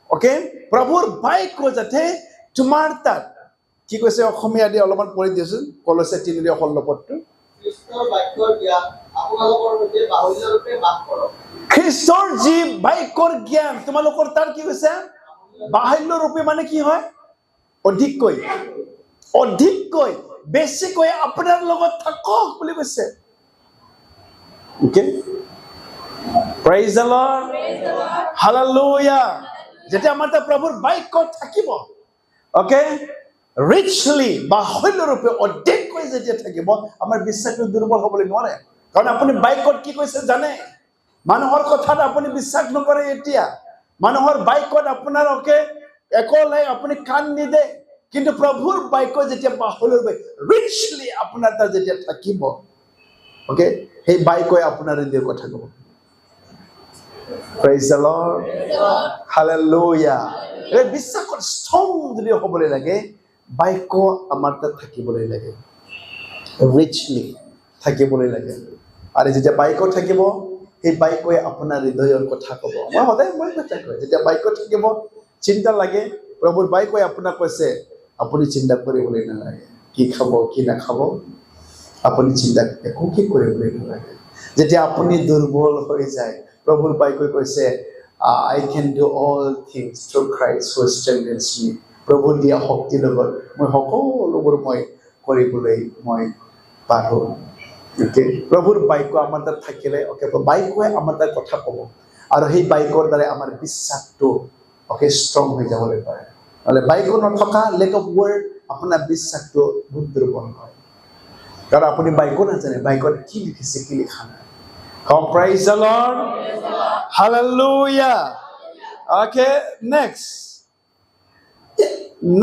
[SPEAKER 1] Okay? প্ৰভুৰ বাক্য যাতে তোমাৰ তাত কি কৈছে অসমীয়া দি অলপমান পঢ়ি দিছো কলছিয়া 3:16
[SPEAKER 3] খ্ৰীষ্টৰ বাক্যৰ জ্ঞান আপোনালোকৰ সৈতে বাহুল্যৰূপে বাস কৰক।
[SPEAKER 1] খ্ৰীষ্টৰ যি বাক্যৰ জ্ঞান তোমালোকৰ তাৰ কি কৈছে বাহুল্যৰূপে মানে কি হয় অধিককৈ বেছিকৈ আপোনাৰ লগত থাকক বুলি কৈছে। Okay? Praise the Lord. Hallelujah. যেতিয়া আমাৰ তাত প্ৰভুৰ বাক্য থাকিব okay richly বাহুল্যৰূপে অধিককৈ যেতিয়া থাকিব আমাৰ বিশ্বাসটো দুৰ্বল হ'বলৈ নোৱাৰে। কাৰণ আপুনি বাক্যত কি কৈছে জানে মানুহৰ কথাত আপুনি বিশ্বাস নকৰে এতিয়া মানুহৰ বাক্যত আপোনাৰ একলে আপুনি কাণ নিদে কিন্তু প্ৰভুৰ বাক্য যেতিয়া বাহুল্যৰূপে richly আপোনাৰ তাত যেতিয়া থাকিব okay সেই বাক্যই আপোনাৰ হৃদয়ৰ কথা ক'ব। Praise the Lord. Hallelujah. এই বিশ্বাসৰ ষ্ট্ৰং যদি হ'বলৈ লাগে বাক্য আমাৰ তাত থাকিবলৈ লাগে richly থাকিবলৈ লাগে আৰু যেতিয়া বাক্য থাকিব সেই বাক্যই আপোনাৰ হৃদয়ৰ কথা ক'ব। মই কথা কয় যেতিয়া বাক্য থাকিব চিন্তা লাগে প্ৰভুৰ বাক্যই আপোনাক কৈছে আপুনি চিন্তা কৰিবলৈ নালাগে কি খাব কি নাখাব আপুনি চিন্তা একো কি কৰিবলৈ নালাগে। যেতিয়া আপুনি দুৰ্বল হৈ যায় প্ৰভুৰ বাক্যই কৈছে I can do all things through Christ who strengthens me. প্ৰভুৰ দিয়া শক্তিৰ লগত মই সকলোবোৰ মই কৰিবলৈ মই পাৰোঁ। Okay? প্ৰভুৰ বাক্য আমাৰ তাত থাকিলে বাক্যই আমাৰ তাত কথা ক'ব আৰু সেই বাক্যৰ দ্বাৰা আমাৰ বিশ্বাসটো ষ্ট্ৰং হৈ যাবলৈ পাৰে। নহ'লে বাক্য নথকা lack of word আপোনাৰ বিশ্বাসটো বহুত দুৰ্বল হয় কাৰণ আপুনি বাক্য নাজানে বাক্যত কি লিখিছে কি লিখা নাই। Come, praise the Lord. Hallelujah. Okay, next.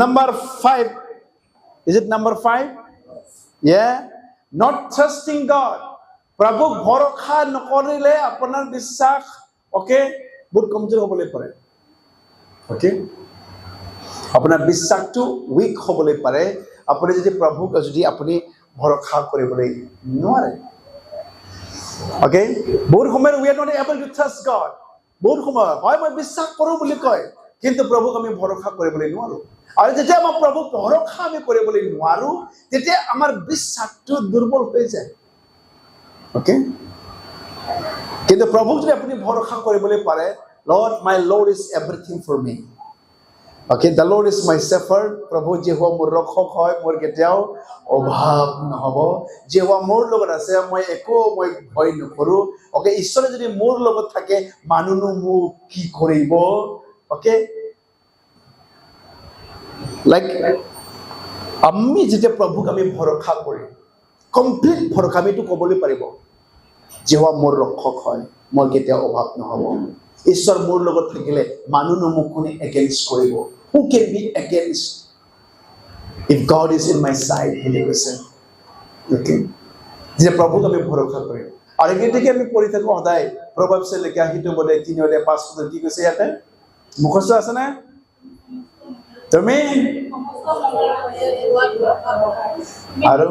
[SPEAKER 1] Number 5. Is it number 5? Yeah. Not trusting God. Prabhu ভৰসা নকৰিলে আপোনাৰ বিশ্বাস বহুত কমজোৰ হ'বলৈ পাৰে। Okay? আপোনাৰ বিশ্বাসটো উইক হ'বলৈ পাৰে আপুনি যদি প্ৰভুক যদি আপুনি ভৰসা কৰিবলৈ নোৱাৰে। Okay? বহুত সময়ত we are not able to trust God. বহুত সময় হয় মই বিশ্বাস কৰোঁ বুলি কয় কিন্তু প্ৰভুক আমি ভৰসা কৰিবলৈ নোৱাৰো আৰু যেতিয়া আমাৰ প্ৰভুক ভৰসা আমি কৰিবলৈ নোৱাৰো তেতিয়া আমাৰ বিশ্বাসটো দুৰ্বল হৈ যায়। Okay? কিন্তু প্ৰভুক যদি আপুনি ভৰসা কৰিবলৈ পাৰে Lord, my Lord is everything for me. Okay, the Lord is my shepherd. প্ৰভু যেহোৱা মোৰ ৰক্ষক হয় মোৰ কেতিয়াও অভাৱ নহ'ব। যেহোৱা মোৰ লগত আছে মই একো ভয় নকৰোঁ। Okay, ঈশ্বৰে যদি মোৰ লগত থাকে মানুহনো মোক কি কৰিব। Okay? Like আমি যেতিয়া প্ৰভুক আমি ভৰসা কৰিম কমপ্লিট ভৰসা আমিতো ক'বলৈ পাৰিব যেহোৱা মোৰ ৰক্ষক হয় মই কেতিয়াও অভাৱ নহ'ব। ঈশ্বৰ মোৰ লগত থাকিলে মানুহনো মোক কোনে এগেইনষ্ট কৰিব। Who can be against if God is in my side? বুলি কৈছে। Okay? যে প্ৰভুক আমি ভৰসা কৰিম আৰু এইটোকে আমি পঢ়ি থাকোঁ সদায় প্ৰভাৱছে লিখা সেইটো বোলে 3:5 কি কৈছে ইয়াতে মুখস্থ আছে নে তুমি আৰু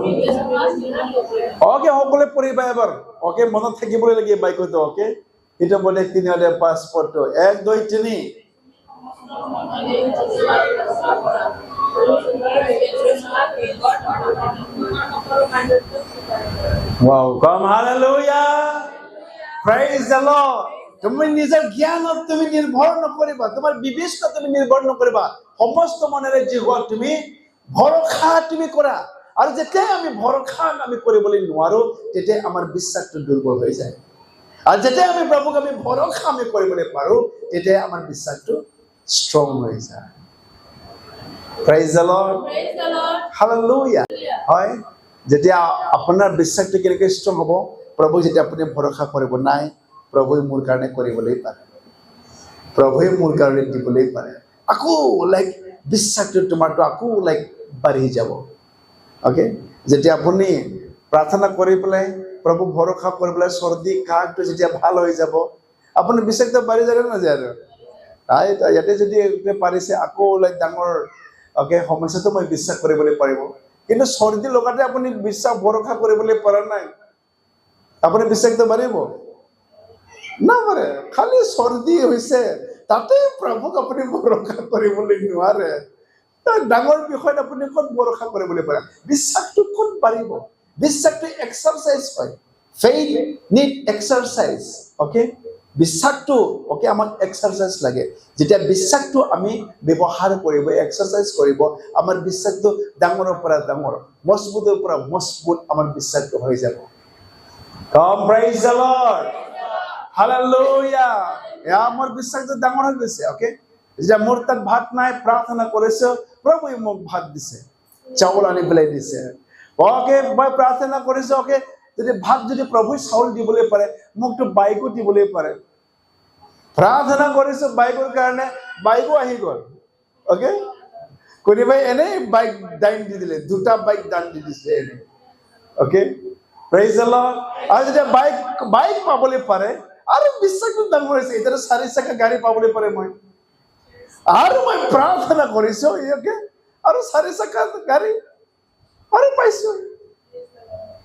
[SPEAKER 1] সকলোৱে পঢ়িবা এবাৰ মনত থাকিবলৈ লাগে বাক্যটো সেইটো বোলে 3:5 পদটো 1 2 3 Wow, come hallelujah. Praise the Lord. তুমি নিজৰ জ্ঞানত তুমি নিৰ্ভৰ নকৰিবা তোমাৰ বিবেচনাত তুমি নিৰ্ভৰ নকৰিবা সমস্ত মনেৰে যেহোৱাক তুমি ভৰসা তুমি কৰা আৰু যেতিয়া আমি ভৰসা আমি কৰিবলৈ নোৱাৰো তেতিয়া আমাৰ বিশ্বাসটো দুৰ্বল হৈ যায় আৰু যেতিয়া আমি প্ৰভুক আমি ভৰসা আমি কৰিবলৈ পাৰো তেতিয়া আমাৰ বিশ্বাসটো ষ্ট্ৰং হৈ যায়। Praise the lord
[SPEAKER 2] Praise the Lord.
[SPEAKER 1] Hallelujah হয় যেতিয়া আপোনাৰ বিশ্বাসটো কেনেকৈ ষ্ট্ৰং হ'ব প্ৰভু যেতিয়া আপুনি ভৰসা কৰিব নাই প্ৰভুৱে মোৰ কাৰণে কৰিবলৈ পাৰে প্ৰভুৱে মোৰ কাৰণে দিবলৈ পাৰে আকৌ লাইক বিশ্বাসটো তোমাৰটো আকৌ লাইক বাঢ়ি যাব অ'কে যেতিয়া আপুনি প্ৰাৰ্থনা কৰি পেলাই প্ৰভু ভৰসা কৰি পেলাই চৰ্দি কাহটো যেতিয়া ভাল হৈ যাব আপোনাৰ বিশ্বাসটো বাঢ়ি যাব নাযায় আৰু ইয়াতে যদি পাৰিছে আকৌ লাইক ডাঙৰ অ'কে সমস্যাটো মই বিশ্বাস কৰিবলৈ পাৰিব কিন্তু চৰ্দি লগাতে আপুনি বিশ্বাস ভৰসা কৰিবলৈ পৰা নাই আপুনি বিশ্বাসটো বাঢ়িব নাবাৰে খালি চৰ্দি হৈছে তাতে প্ৰভুক আপুনি ভৰসা কৰিবলৈ নোৱাৰে ডাঙৰ বিষয়ত আপুনি ক'ত ভৰসা কৰিবলৈ পাৰে বিশ্বাসটো ক'ত বাঢ়িব বিশ্বাসটো এক্সাৰচাইজ হয় ফেইথ নিড এক্সাৰচাইজ অ'কে বিশ্বাসটো অ'কে আমাক এক্সাৰচাইজ লাগে যেতিয়া বিশ্বাসটো আমি ব্যৱহাৰ কৰিব এক্সাৰচাইজ কৰিব আমাৰ বিশ্বাসটো ডাঙৰৰ পৰা ডাঙৰ মজবুতৰ পৰা মজবুত আমাৰ বিশ্বাসটো হৈ যাব Come praise the Lord Hallelujah আমাৰ বিশ্বাসটো ডাঙৰ হৈ গৈছে অ'কে যেতিয়া মোৰ তাত ভাত নাই প্ৰাৰ্থনা কৰিছো প্ৰভুৱে মোক ভাত দিছে চাউল আনি পেলাই দিছে অ'কে মই প্ৰাৰ্থনা কৰিছো অ'কে যদি ভাত যদি প্ৰভুৱে চাউল দিবলৈ পাৰে মোকতো বাইকো দিবলৈ পাৰে প্ৰাৰ্থনা কৰিছো বাইকৰ কাৰণে বাইকো আহি গ'ল অ'কে কোনোবাই এনেই বাইক দান দি দিলে দুটা বাইক দান দি দিছে এনে অ'কে প্ৰেইজ দ্য লৰ্ড আৰু যেতিয়া বাইক পাবলৈ পাৰে আৰু বিশ্বাসটো ডাঙৰ হৈছে এতিয়া 4 চকা গাড়ী পাবলৈ পাৰে মই আৰু মই প্ৰাৰ্থনা কৰিছো অ'কে আৰু 4 চকা গাড়ী আৰু পাইছো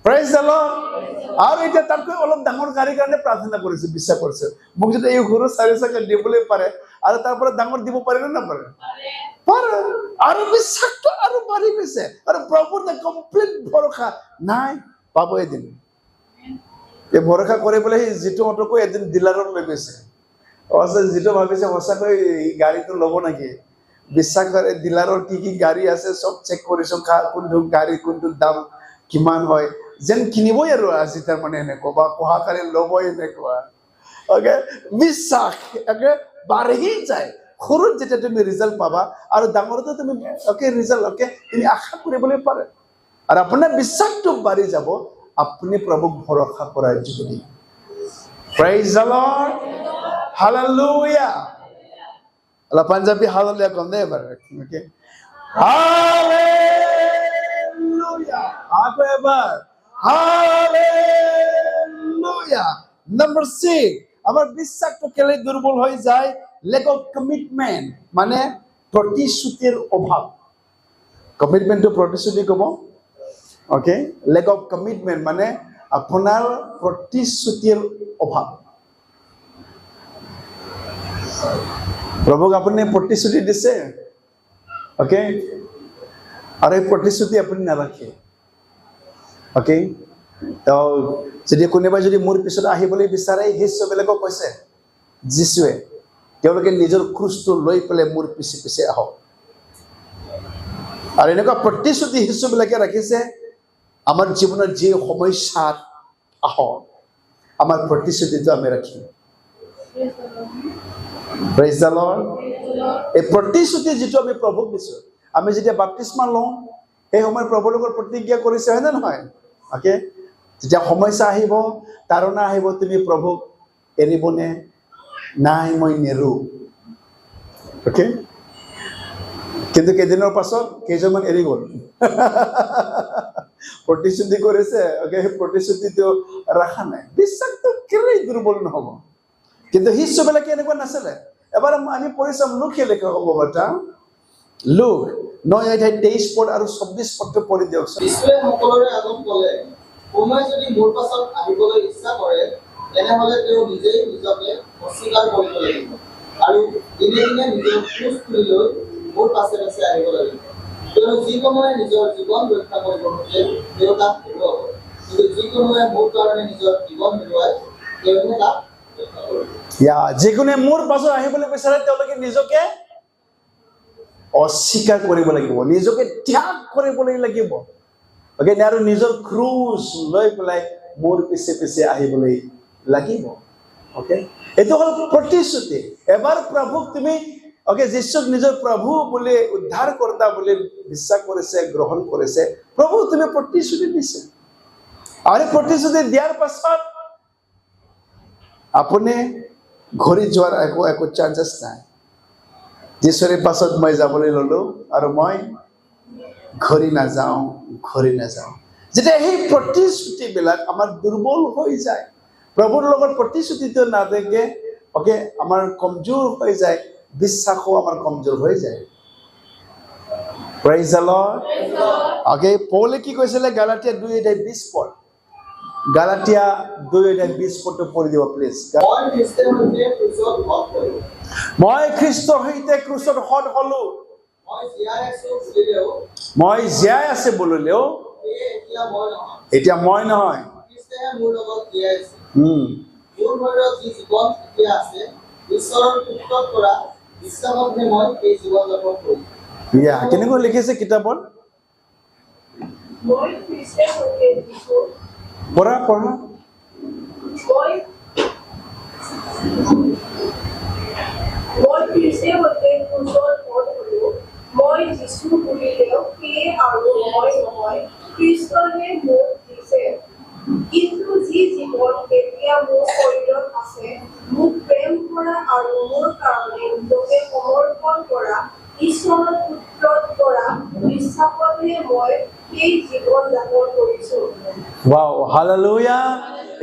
[SPEAKER 1] প্ৰেইজ দ্য লৰ্ড আৰু এতিয়া তাতকৈ অলপ ডাঙৰ গাড়ীৰ কাৰণে প্ৰাৰ্থনা কৰিছো বিশ্বাস কৰিছো মোক যদি এই সৰু 4 চকা দিবলৈ পাৰে আৰু তাৰ পৰা ডাঙৰ দিব পাৰে নে নপাৰে পাৰে আৰু বিশ্বাসটো আৰু বাঢ়ি গৈছে আৰু প্ৰভুৰ কমপ্লিট ভৰসা নাই পাব এদিন এই ভৰসা কৰিবলৈ যিটো অটকো এদিন ডিলাৰত লৈ গৈছে যিটো ভাবিছে সঁচাকৈ গাড়ীটো ল'ব নেকি বিশ্বাস কৰে ডিলাৰৰ কি গাড়ী আছে চব চেক কৰিছো কোনটো গাড়ী কোনটো দাম কিমান হয় যেন কিনিবই আৰু আজি তাৰমানে এনেকুৱা বা অহাকালি ল'বই এনেকুৱা অ'কে বিশ্বাস একে বাঢ়ি যায় সৰুত যেতিয়া তুমি ৰিজাল্ট পাবা আৰু ডাঙৰতো তুমি অ'কে ৰিজাল্ট অ'কে তুমি আশা কৰিবলৈ পাৰে আৰু আপোনাৰ বিশ্বাসটো বাঢ়ি যাব আপুনি প্ৰভুক ভৰসা কৰাৰ যোগেদি প্ৰেইজ দ্য লৰ্ড হালেলুয়া অলপ পাঞ্জাবী হালেলুয়া কম দে এবাৰ অ'কে হালেলুয়া আকৌ এবাৰ হালেলুয়া নম্বৰ 6 আমাৰ বিশ্বাসটো কেলে দুৰ্বল হৈ যায় lack of commitment মানে প্ৰতিশ্ৰুতিৰ অভাৱ কমিটমেন্টটো প্ৰতিশ্ৰুতি ক'ব অ'কে lack of commitment মানে আপোনাৰ প্ৰতিশ্ৰুতিৰ অভাৱ প্ৰভুক আপুনি প্ৰতিশ্ৰুতি দিছে অ'কে আৰু এই প্ৰতিশ্ৰুতি আপুনি নাৰাখে অ'কে তো যদি কোনোবাই যদি মোৰ পিছত আহিবলৈ বিচাৰে শিষ্যবিলাকক কৈছে যীশুৱে তেওঁলোকে নিজৰ ক্ৰুচটো লৈ পেলাই মোৰ পিছে পিছে আহক আৰু এনেকুৱা প্ৰতিশ্ৰুতি শিষ্যবিলাকে ৰাখিছে আমাৰ জীৱনৰ যি সমস্যাত আহক আমাৰ প্ৰতিশ্ৰুতিটো আমি ৰাখিম প্ৰেইজ দ্য লৰ্ড এই প্ৰতিশ্ৰুতি যিটো আমি প্ৰভুক দিছোঁ আমি যেতিয়া বাপ্তিস্মা লওঁ সেই সময়ত প্ৰভুৰ লগত প্ৰতিজ্ঞা কৰিছে হয় নে নহয় অ'কে যেতিয়া সমস্যা আহিব তাৰণা আহিব তুমি প্ৰভুক এৰিবনে নাই মই নেৰো অ'কে কিন্তু কেইদিনৰ পাছত কেইজনমান এৰি গ'ল প্ৰতিশ্ৰুতি কৰিছে অ'কে সেই প্ৰতিশ্ৰুতিটো ৰখা নাই বিশ্বাসটো কেলেই দুৰ্বল নহ'ব কিন্তু শিষ্যবিলাকে এনেকুৱা নাছিলে এবাৰ আমি পঢ়িছোঁ লোকে লেখা হ'ব এটা লোক 9:23 পদ আৰু 24 পদটো পঢ়ি দিয়কচোন
[SPEAKER 3] যিশুৱে সকলোৰে আগত ক'লে কোনোবাই যদি মোৰ পাছত আহিবলৈ ইচ্ছা কৰে তেনেহ'লে তেওঁ নিজেই নিজকে অস্বীকাৰ কৰিব লাগিব আৰু দিনে দিনে নিজৰ ক্ৰুচ তুলি লৈ মোৰ পাছে পাছে আহিব লাগিব কিয়নো যিকোনোৱে নিজৰ জীৱন ৰক্ষা কৰিব খোজে তেওঁ তাক হেৰুৱাব কিন্তু যিকোনোৱে মোৰ কাৰণে নিজৰ জীৱন হেৰুৱায় তেওঁহে তাক ৰক্ষা কৰিব
[SPEAKER 1] যিকোনোৱে মোৰ পাছত আহিবলৈ বিচাৰে তেওঁলোকে নিজকে অস্বীকাৰ কৰিব লাগিব নিজকে ত্যাগ কৰিবলৈ লাগিব অ'কে আৰু নিজৰ ক্ৰুচ লৈ পেলাই মোৰ পিছে পিছে আহিবলৈ লাগিব অ'কে এইটো হ'ল প্ৰতিশ্ৰুতি এবাৰ প্ৰভুক তুমি ওকে যীশুক নিজৰ প্ৰভু বুলি উদ্ধাৰকৰ্তা বুলি বিশ্বাস কৰিছে গ্ৰহণ কৰিছে প্ৰভু তুমি প্ৰতিশ্ৰুতি দিছে আৰু প্ৰতিশ্ৰুতি দিয়াৰ পাছত আপুনি ঘূৰি যোৱাৰ একো চান্সেছ নাই যীশুৰে পাছত মই যাবলৈ ল'লো আৰু মই ঘূৰি নাযাওঁ যেতিয়া সেই প্ৰতিশ্ৰুতিবিলাক আমাৰ দুৰ্বল হৈ যায় প্ৰভুৰ লগত প্ৰতিশ্ৰুতিটো নাথাকে ওকে আমাৰ কমজোৰ হৈ যায় বিশ্বাসও আমাৰ কমজোৰ হৈ যায় প্ৰেইজ দ্য লৰ্ড ওকে পৌলে কি কৈছিলে গালাতিয়া 2:20 পদ গালাতিয়া 2:20 পদটো পঢ়ি দিব প্লিজ মই খ্ৰীষ্টৰ সৈতে ক্ৰুচত হত হলো মই জীয়াই আছে বুলিলেও এতিয়া মই নহয় কেনেকৈ লিখিছে কিতাপত পঢ়া
[SPEAKER 4] মই যিশু বুলিলেও সেয়ে আৰু মই নহয় খ্ৰীষ্টই মোক দিছে কিন্তু যি জীৱন এতিয়া মোৰ শৰীৰত আছে মোক প্ৰেম কৰা আৰু মোৰ কাৰণে নিজকে সমৰ্পণ কৰা ঈশ্বৰৰ পুত্ৰত পৰা বিশ্বাসতে মই সেই জীৱন যাপন কৰিছো
[SPEAKER 1] ৱাও হালেলুয়া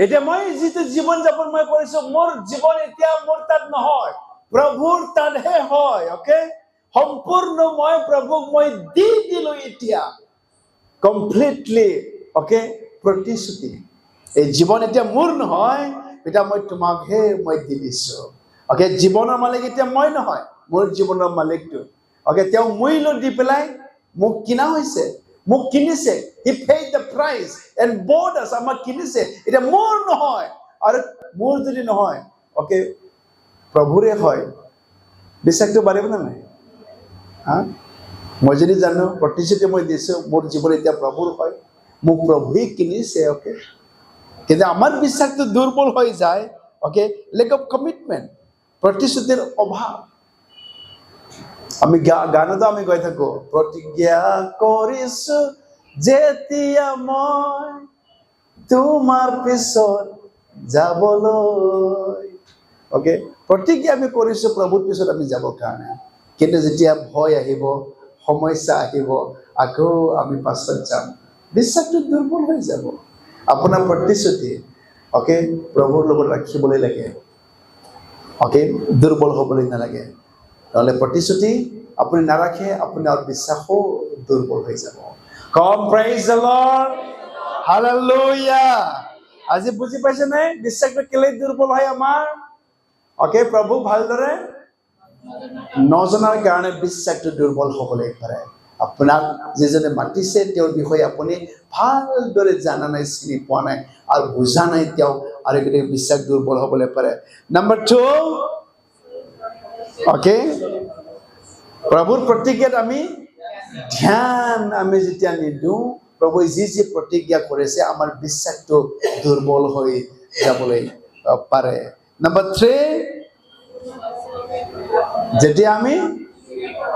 [SPEAKER 1] এতিয়া মই যিটো জীৱন যাপন মই কৰিছো মোৰ জীৱন এতিয়া মোৰ তাত নহয় প্ৰভুৰ তাতহে হয় ওকে সম্পূৰ্ণ মই প্ৰভুক মই দি দিলো এতিয়া কমপ্লিটলি ওকে প্ৰতিশ্ৰুতি এই জীৱন এতিয়া মোৰ নহয় এতিয়া মই তোমাকহে মই দি দিছো ওকে জীৱনৰ মালিক এতিয়া মই নহয় মোৰ জীৱনৰ মালিকটো ওকে তেওঁ মূল্য দি পেলাই মোক কিনা হৈছে মোক কিনিছে he paid the price and bought us আমাক কিনিছে এতিয়া মোৰ নহয় আৰু মোৰ যদি নহয় ওকে প্ৰভুৰে হয় বিশ্বাসটো বাঢ়িব না নাই মই যদি জানো প্ৰতিশ্ৰুতি মই দিছো মোৰ জীৱন এতিয়া প্ৰভুৰ হয় মোক প্ৰভুৱে কিনিছে ওকে কিন্তু আমাৰ বিশ্বাসটো দুৰ্বল হৈ যায় ওকে লেক অফ কমিটমেণ্ট প্ৰতিশ্ৰুতিৰ অভাৱ আমি গানতো আমি গৈ থাকো প্ৰতিজ্ঞা কৰিছো যেতিয়া মই তোমাৰ পিছত যাবলৈ ওকে প্ৰতিজ্ঞা আমি কৰিছো প্ৰভুৰ পিছত আমি যাবৰ কাৰণে কিন্তু যেতিয়া ভয় আহিব সমস্যা আহিব আকৌ আমি পাছত যাম বিশ্বাসটো দুৰ্বল হৈ যাব আপোনাৰ প্ৰতিশ্ৰুতি ওকে প্ৰভুৰ লগত ৰাখিবলৈ লাগে ওকে দুৰ্বল হ'বলৈ নালাগে নহ'লে প্ৰতিশ্ৰুতি আপুনি নাৰাখে আপোনাৰ বিশ্বাসো দুৰ্বল হৈ যাব কম প্ৰেইজ দ্য লৰ্ড হালেলুয়া আজি বুজি পাইছে নে বিশ্বাসটো কেলে দুৰ্বল হয় আমাৰ ওকে প্ৰভু ভালদৰে নজনাৰ কাৰণে বিশ্বাসটো দুৰ্বল হ'বলৈ পাৰে আপোনাক যিজনে মাতিছে তেওঁৰ বিষয়ে আপুনি ভালদৰে জানা নাই চিনি পোৱা নাই আৰু বুজা নাই তেওঁ আৰু গতিকে বিশ্বাস দুৰ্বল হ'বলৈ পাৰে নম্বৰ 2 ওকে প্ৰভুৰ প্ৰতিজ্ঞাত আমি ধ্যান আমি যেতিয়া নিদিওঁ প্ৰভুৱে যি প্ৰতিজ্ঞা কৰিছে আমাৰ বিশ্বাসটো দুৰ্বল হৈ যাবলৈ পাৰে নম্বৰ 3 যেতিয়া আমি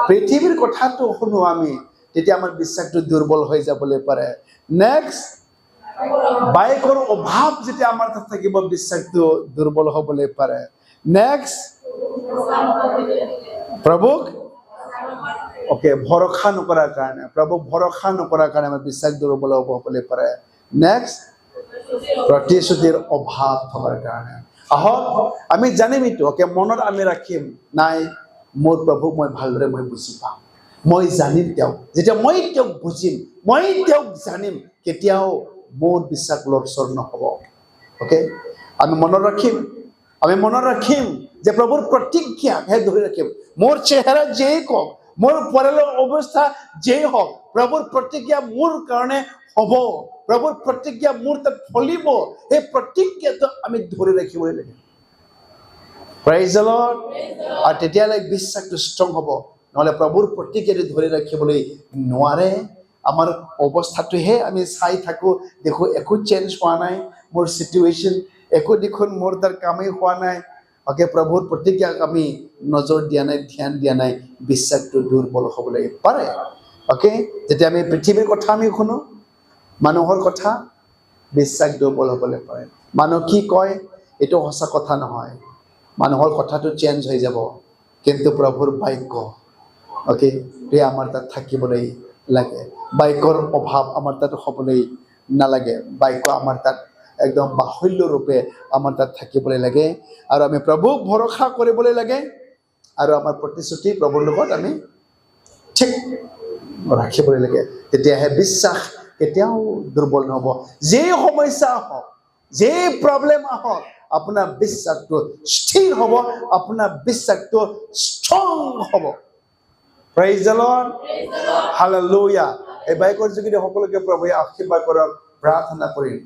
[SPEAKER 1] পৃথিৱীৰ কথাটো শুনো আমি তেতিয়া আমাৰ বিশ্বাসটো দুৰ্বল হৈ যাবলৈ পাৰে নেক্সট বাইকৰ অভাৱ যেতিয়া আমাৰ তাত থাকিব বিশ্বাসটো দুৰ্বল হ'বলৈ পাৰে নেক্সট প্ৰভুক ওকে ভৰসা নকৰাৰ কাৰণে প্ৰভুক ভৰসা নকৰাৰ কাৰণে আমাৰ বিশ্বাস দুৰ্বল হ'বলৈ পাৰে নেক্সট প্ৰতিশ্ৰুতিৰ অভাৱ থকাৰ কাৰণে আহক আমি জানিম এইটো ওকে মনত আমি ৰাখিম নাই মোৰ প্ৰভুক মই ভালদৰে মই বুজি পাম মই জানিম তেওঁ যেতিয়া মই তেওঁক বুজিম মই তেওঁক জানিম কেতিয়াও মোৰ বিশ্বাস লৰচৰ নহ'ব ওকে আমি মনত ৰাখিম যে প্ৰভুৰ প্ৰতিজ্ঞাহে ধৰি ৰাখিম মোৰ চেহেৰা যেই কওক মোৰ পৰিয়ালৰ অৱস্থা যেই হওক প্ৰভুৰ প্ৰতিজ্ঞা মোৰ কাৰণে হ'ব প্ৰভুৰ প্ৰতিজ্ঞা মোৰ তাত ফলিব এই প্ৰতিজ্ঞাটো আমি ধৰি ৰাখিবলৈ লাগে প্ৰেইজ দ্য লৰ্ড আৰু তেতিয়ালৈ বিশ্বাসটো ষ্ট্ৰং হ'ব নহ'লে প্ৰভুৰ প্ৰতিজ্ঞাটো ধৰি ৰাখিবলৈ নোৱাৰে আমাৰ অৱস্থাটোহে আমি চাই থাকোঁ দেখোঁ একো চেঞ্জ হোৱা নাই মোৰ চিটুৱেশ্যন একো দেখোন মোৰ তাৰ কামেই হোৱা নাই অকে প্ৰভুৰ প্ৰতি আমি নজৰ দিয়া নাই, ধ্যান দিয়া নাই, বিশ্বাসটো দুৰ্বল হ'বলৈ পাৰে। অকে, যেতিয়া আমি পৃথিৱীৰ কথা আমি শুনো, মানুহৰ কথা, বিশ্বাস দুৰ্বল হ'বলৈ পাৰে। মানুহ কি কয় এইটো সঁচা কথা নহয়, মানুহৰ কথাটো চেঞ্জ হৈ যাব, কিন্তু প্ৰভুৰ বাক্য অকে আমাৰ তাত থাকিবলৈ লাগে। বাক্যৰ অভাৱ আমাৰ তাত হ'বলৈ নালাগে। বাক্য আমাৰ তাত একদম বাহুল্য ৰূপে আমাৰ তাত থাকিবলৈ লাগে, আৰু আমি প্ৰভুক ভৰসা কৰিবলৈ লাগে, আৰু আমাৰ প্ৰতিশ্ৰুতি প্ৰভুৰ লগত আমি ঠিক ৰাখিবলৈ লাগে। তেতিয়াহে বিশ্বাস কেতিয়াও দুৰ্বল নহ'ব। যি সমস্যা আহক, যি প্ৰব্লেম আহক, আপোনাৰ বিশ্বাসটো স্থিৰ হ'ব, আপোনাৰ বিশ্বাসটো ষ্ট্ৰং হ'ব। Praise the lord, hallelujah. এই বাক্যৰ যোগেদি সকলোকে প্ৰভুৱে আশীৰ্বাদ কৰক, প্ৰাৰ্থনা কৰিম।